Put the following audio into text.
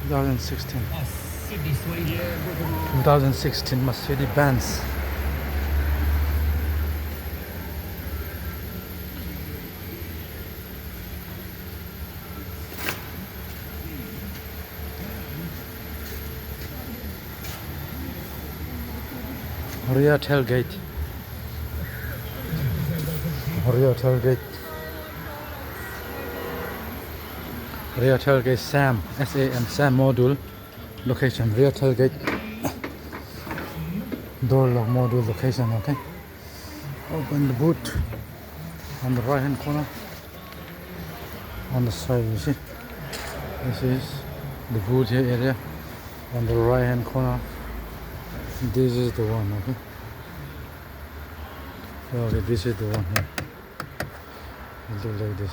2016. 2016 Mercedes-Benz. Rear tailgate. Rear tailgate. Rear tailgate SAM. SAM. SAM module. Location. Rear tailgate. Door lock module location. Okay. Open the boot. On the right hand corner. On the side, you see. This is the boot here area. On the right hand corner. This is the one, okay? Okay, this is the one here. It looks like this.